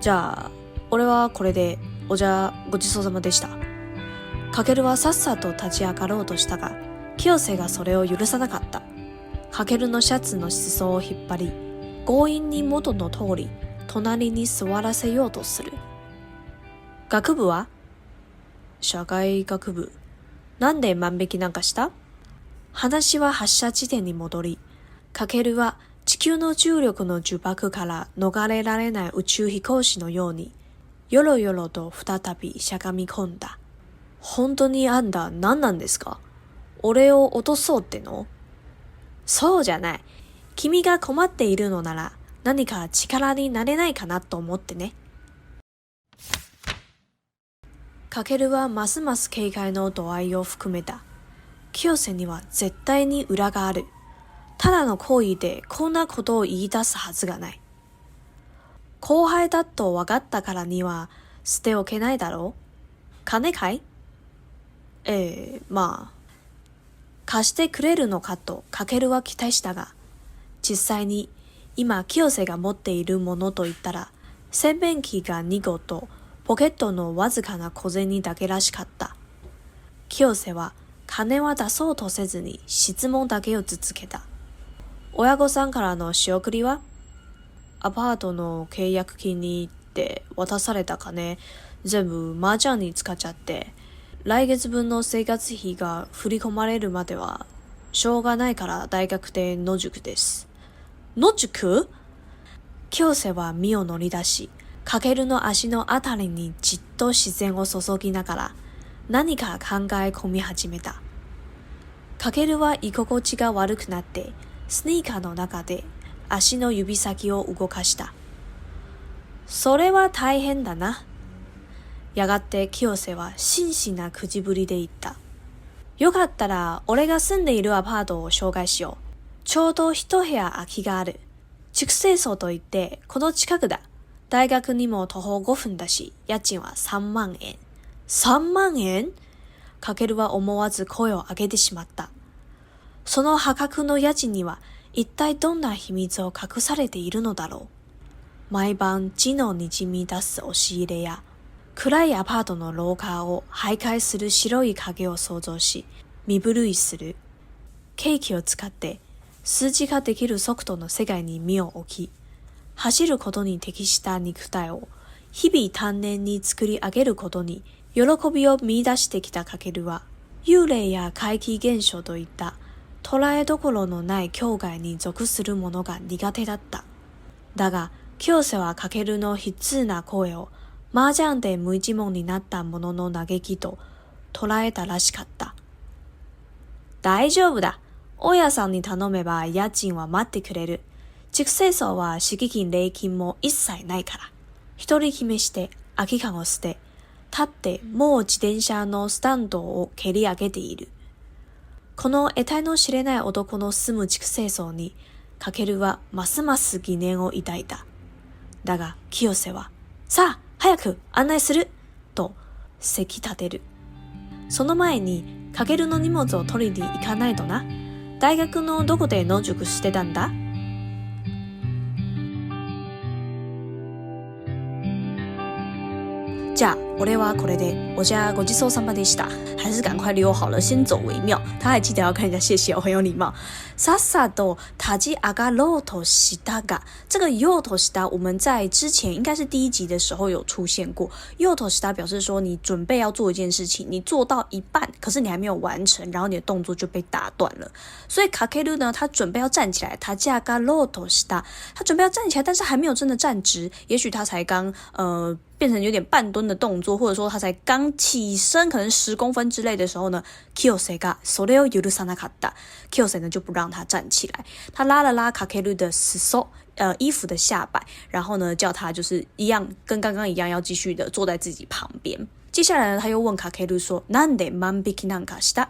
じゃあ、俺はこれで、おじゃごちそうさまでした。かけるはさっさと立ち上がろうとしたが、清瀬がそれを許さなかった。かけるのシャツの裾を引っ張り、強引に元の通り、隣に座らせようとする。学部は？社会学部。なんで万引きなんかした？話は発射地点に戻り、かけるは地球の重力の呪縛から逃れられない宇宙飛行士のように、よろよろと再びしゃがみ込んだ。本当にあんた何なんですか？俺を落とそうっての？そうじゃない。君が困っているのなら何か力になれないかなと思ってね。かけるはますます警戒の度合いを含めた。清瀬には絶対に裏がある。ただの行為でこんなことを言い出すはずがない。後輩だと分かったからには捨ておけないだろう。金かい？まあ。貸してくれるのかとかけるは期待したが、実際に今清瀬が持っているものといったら、洗面器が2個とポケットのわずかな小銭だけらしかった。清瀬は金は出そうとせずに質問だけを続けた。親御さんからの仕送りは？アパートの契約金にって渡された金、全部麻雀に使っちゃって、来月分の生活費が振り込まれるまでは、しょうがないから大学で野宿です。野宿？清瀬は身を乗り出し、かけるの足のあたりにじっと視線を注ぎながら、何か考え込み始めた。かけるは居心地が悪くなって、スニーカーの中で足の指先を動かした。それは大変だな。やがて清瀬は真摯な口ぶりで言った。よかったら俺が住んでいるアパートを紹介しよう。ちょうど一部屋空きがある。筑西荘といってこの近くだ。大学にも徒歩5分だし、家賃は3万円。3万円？かけるは思わず声を上げてしまった。その破格の家賃には一体どんな秘密を隠されているのだろう。毎晩字のにじみ出す押し入れや、暗いアパートの廊下を徘徊する白い影を想像し、身震いする。ケーキを使って数字ができる速度の世界に身を置き、走ることに適した肉体を日々丹念に作り上げることに喜びを見出してきたかけるは、幽霊や怪奇現象といった捉えどころのない境外に属するものが苦手だった。だが、清瀬はかけるの悲痛な声を麻雀で無一文になったものの嘆きと捉えたらしかった。大丈夫だ。大家さんに頼めば家賃は待ってくれる。筑西荘は敷金礼金も一切ないから。一人決めして空き缶を捨て、立ってもう自転車のスタンドを蹴り上げている。この得体の知れない男の住む筑西荘に、かけるはますます疑念を抱いた。だが清瀬は、さあ早く案内するとせき立てる。その前にかけるの荷物を取りに行かないとな。大学のどこで野宿してたんだ？じゃあ俺はこれでおじゃごちそうさまでした。还是赶快溜好了，先走为妙。他还记得要跟人家谢谢，很有礼貌。さっさと立ち上がろうとしたが，这个ようとした我们在之前应该是第一集的时候有出现过。ようとした表示说你准备要做一件事情，你做到一半，可是你还没有完成，然后你的动作就被打断了。所以かける呢，他准备要站起来，立ち上がろうとした，他准备要站起来，但是还没有真的站直，也许他才刚变成有点半蹲的动作，或者说他才刚起身，可能10公分之类的时候呢，清瀬がそれを許さなかった。清瀬呢就不让他站起来，他拉了拉かける的裾，衣服的下摆，然后呢叫他就是一样，跟刚刚一样要继续的坐在自己旁边。接下来呢，他又问かける说，なんで万引きなんかした？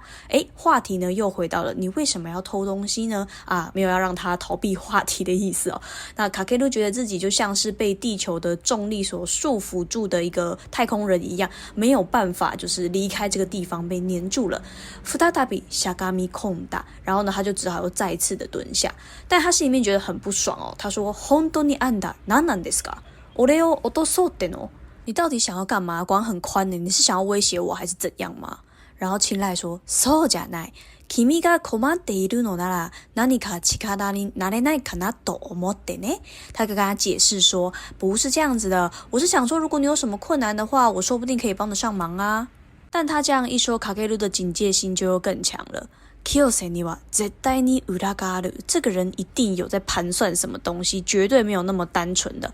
话题呢又回到了你为什么要偷东西呢？没有要让他逃避话题的意思哦。那かける觉得自己就像是被地球的重力所束缚住的一个太空人一样，没有办法就是离开这个地方，被黏住了。再びしゃがみ込んだ，然后呢他就只好又再一次的蹲下，但他心里面觉得很不爽哦。他说本当にあんた何なんですか？俺を落とそうっての？你到底想要干嘛？管很宽呢，你是想要威胁我还是怎样吗？然后青睐说，そうじゃない。君が困っているのなら何か力になれないかなと思ってね。他跟他解释说，不是这样子的，我是想说，如果你有什么困难的话，我说不定可以帮得上忙啊。但他这样一说，卡ケル的警戒心就又更强了。清瀬には絶対に裏がある。这个人一定有在盘算什么东西，绝对没有那么单纯的。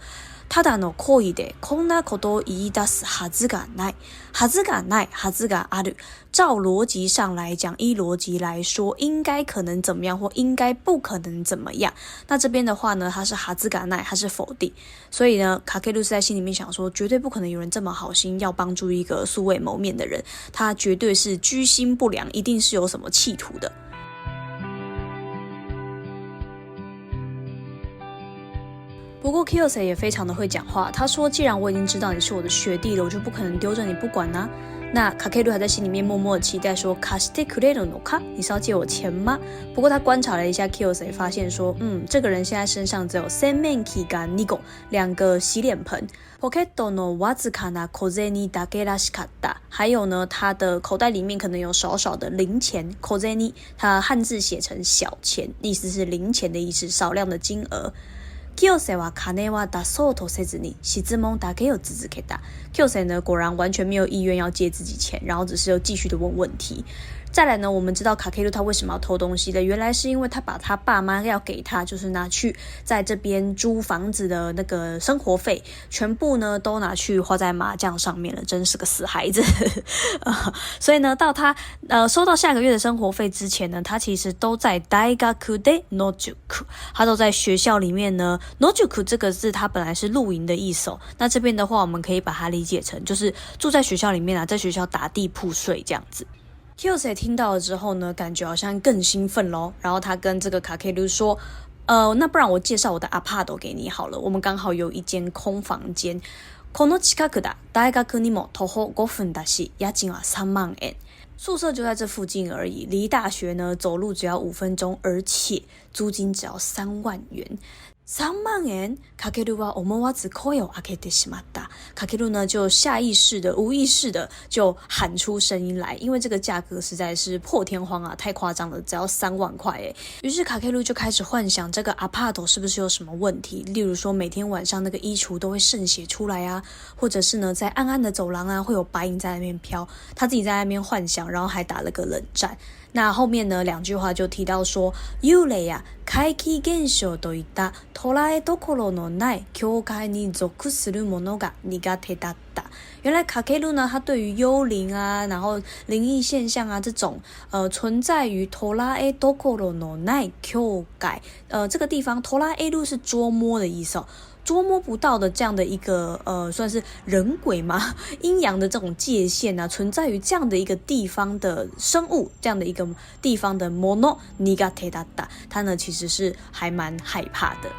ただの行為でこんなことを言い出すはずがない。はずがない、はずがある。照逻辑上来讲，依逻辑来说，应该可能怎么样，或应该不可能怎么样。那这边的话呢，它是はずがない，它是否定。所以呢，卡ケル是在心里面想说，绝对不可能有人这么好心要帮助一个素未谋面的人，他绝对是居心不良，一定是有什么企图的。不过 Kiyose 也非常的会讲话，他说既然我已经知道你是我的学弟了，我就不可能丢着你不管啊。那卡ケル还在心里面默默的期待说，貸してくれるのか？你是要借我钱吗？不过他观察了一下 Kiyose， 发现说，这个人现在身上只有洗面器跟2個，两个洗脸盆。ポケットのわずかな小銭だけらしかった。还有呢，他的口袋里面可能有少少的零钱。小銭，他汉字写成小钱，意思是零钱的意思，少量的金额。清瀬は金は出そうとせずに質問だけを続けた。清瀬呢，果然完全没有意愿要借自己钱，然后只是又继续的问问题。再来呢，我们知道卡ケル他为什么要偷东西的，原来是因为他把他爸妈要给他，就是拿去在这边租房子的那个生活费，全部呢都拿去花在麻将上面了，真是个死孩子。所以呢，到他收到下个月的生活费之前呢，他其实都在大学で野宿，他都在学校里面呢。野宿这个字它本来是露营的意思哦，那这边的话我们可以把它理解成就是住在学校里面啊，在学校打地铺睡这样子。Kiyose 听到了之后呢，感觉好像更兴奋咯，然后他跟这个卡ケル说，那不然我介绍我的アパート给你好了，我们刚好有一間空房間。この近くだ、大学にも徒歩5分だし、家賃は3万円。宿舍就在这附近而已，离大学呢走路只要5分钟，而且租金只要3万元。3万円？卡ケルは思わず声を上げてしまった。卡ケル呢就下意识的、无意识的就喊出声音来，因为这个价格实在是破天荒啊，太夸张了，只要3万块诶。于是卡ケル就开始幻想这个アパート是不是有什么问题，例如说每天晚上那个衣橱都会渗血出来啊，或者是呢在暗暗的走廊啊会有白影在那边飘，他自己在那边幻想，然后还打了个冷战。那后面呢2句话就提到说，幽霊や怪奇現象といった捉えどころのない境界に属するものが苦手だった。原来卡ケル呢，他对于幽灵啊，然后灵异现象啊这种存在于捉えどころのない境界，这个地方捉える是捉摸的意思哦。捉摸不到的这样的一个算是人鬼吗？阴阳的这种界限啊，存在于这样的一个地方的生物，这样的一个地方的もの苦手だった，他呢其实是还蛮害怕的。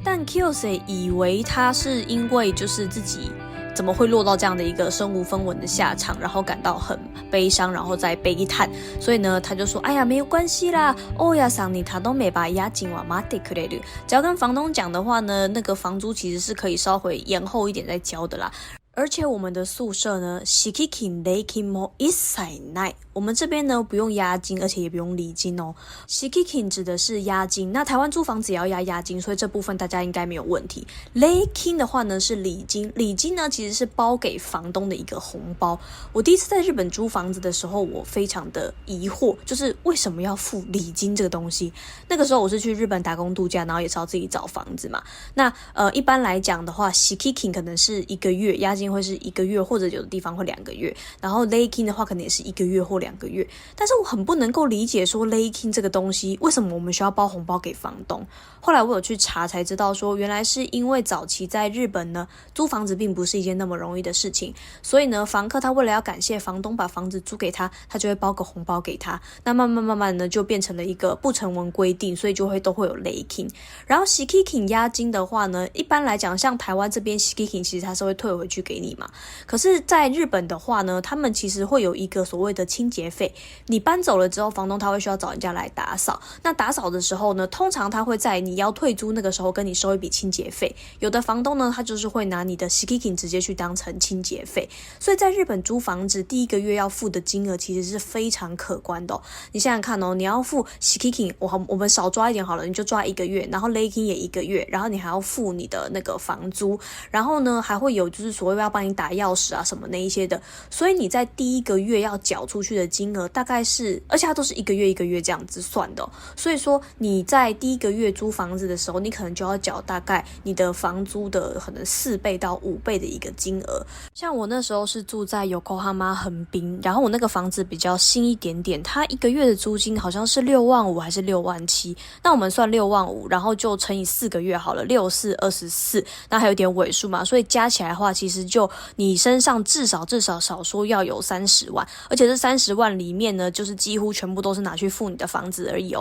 但 Kiyose 以为他是因为就是自己怎么会落到这样的一个身无分文的下场，然后感到很悲伤，然后再悲叹，所以呢他就说，哎呀没有关系啦，大家さんに頼めば家賃は待ってくれる，只要跟房东讲的话呢，那个房租其实是可以稍微延后一点再交的啦。而且我们的宿舍呢，敷金、礼金も一切ない。我们这边呢不用押金，而且也不用礼金哦。敷金指的是押金，那台湾租房子也要押金，所以这部分大家应该没有问题。礼金的话呢是礼金，礼金呢其实是包给房东的一个红包。我第一次在日本租房子的时候，我非常的疑惑，就是为什么要付礼金这个东西？那个时候我是去日本打工度假，然后也是要自己找房子嘛。那一般来讲的话，敷金可能是1个月，押金会是1个月，或者有的地方会2个月，然后礼金的话可能也是1个月或2个月。但是我很不能够理解说礼金这个东西为什么我们需要包红包给房东。后来我有去查才知道说，原来是因为早期在日本呢，租房子并不是一件那么容易的事情，所以呢房客他为了要感谢房东把房子租给他，他就会包个红包给他。那慢慢呢就变成了一个不成文规定，所以都会有礼金。然后敷金押金的话呢，一般来讲像台湾这边敷金其实他是会退回去给你嘛。可是在日本的话呢，他们其实会有一个所谓的清洁费，你搬走了之后，房东他会需要找人家来打扫。那打扫的时候呢，通常他会在你要退租那个时候跟你收一笔清洁费。有的房东呢，他就是会拿你的 Shikikin 直接去当成清洁费。所以在日本租房子第一个月要付的金额其实是非常可观的你想想看你要付 Shikikin， 我们少抓一点好了，你就抓1个月，然后 Leikin 也1个月，然后你还要付你的那个房租，然后呢还会有就是所谓要帮你打钥匙啊什么那一些的。所以你在第一个月要缴出去的金额大概是，而且它都是1个月1个月这样子算的所以说你在第一个月租房子的时候，你可能就要缴大概你的房租的可能4倍到5倍的一个金额。像我那时候是住在 Yokohama 横滨，然后我那个房子比较新一点点，它1个月的租金好像是6万5还是6万7，那我们算6万5，然后就乘以4个月好了，64 24，那还有点尾数嘛，所以加起来的话，其实就你身上至少少说要有30万，而且这30万里面呢，就是几乎全部都是拿去付你的房子而已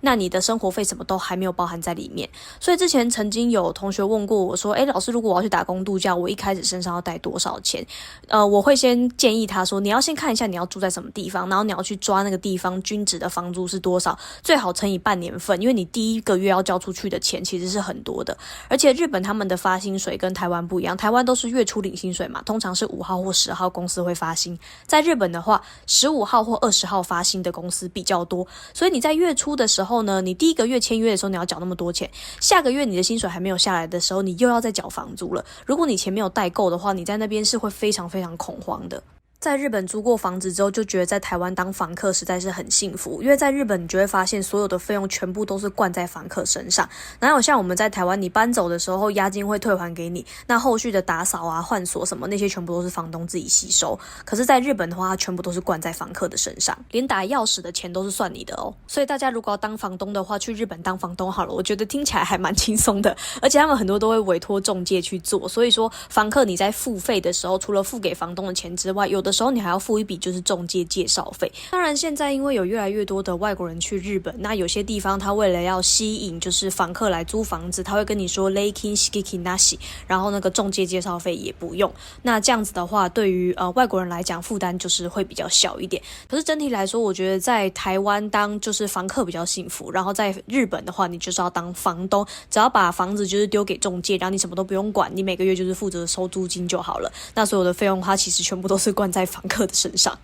那你的生活费什么都还没有包含在里面。所以之前曾经有同学问过我说，老师，如果我要去打工度假，我一开始身上要带多少钱？我会先建议他说，你要先看一下你要住在什么地方，然后你要去抓那个地方均值的房租是多少，最好乘以半年份，因为你第一个月要交出去的钱其实是很多的。而且日本他们的发薪水跟台湾不一样，台湾都是月初领薪水嘛，通常是5号或10号公司会发薪，在日本的话15号或20号发薪的公司比较多，所以你在月初的时候呢，你第一个月签约的时候你要缴那么多钱，下个月你的薪水还没有下来的时候，你又要再缴房租了。如果你钱没有带够的话，你在那边是会非常非常恐慌的。在日本租过房子之后，就觉得在台湾当房客实在是很幸福，因为在日本你就会发现所有的费用全部都是灌在房客身上，哪有像我们在台湾你搬走的时候押金会退还给你，那后续的打扫啊换锁什么那些全部都是房东自己吸收。可是在日本的话，它全部都是灌在房客的身上，连打钥匙的钱都是算你的所以大家如果要当房东的话，去日本当房东好了，我觉得听起来还蛮轻松的，而且他们很多都会委托中介去做，所以说房客你在付费的时候，除了付给房东的钱之外，有的时候你还要付一笔就是中介介绍费。当然现在因为有越来越多的外国人去日本，那有些地方他为了要吸引就是房客来租房子，他会跟你说 Leikin Shikikin Nashi， 然后那个中介介绍费也不用。那这样子的话，对于外国人来讲负担就是会比较小一点。可是整体来说，我觉得在台湾当就是房客比较幸福，然后在日本的话，你就是要当房东，只要把房子就是丢给中介，然后你什么都不用管，你每个月就是负责收租金就好了。那所有的费用它其实全部都是灌在房客的身上。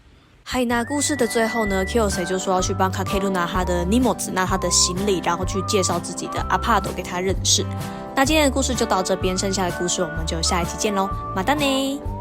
那故事的最后呢 Kyosei 就说要去帮 Kakeru 拿他的荷物，拿他的行李，然后去介绍自己的アパート给他认识。那今天的故事就到这边，剩下的故事我们就下一期见咯，またね。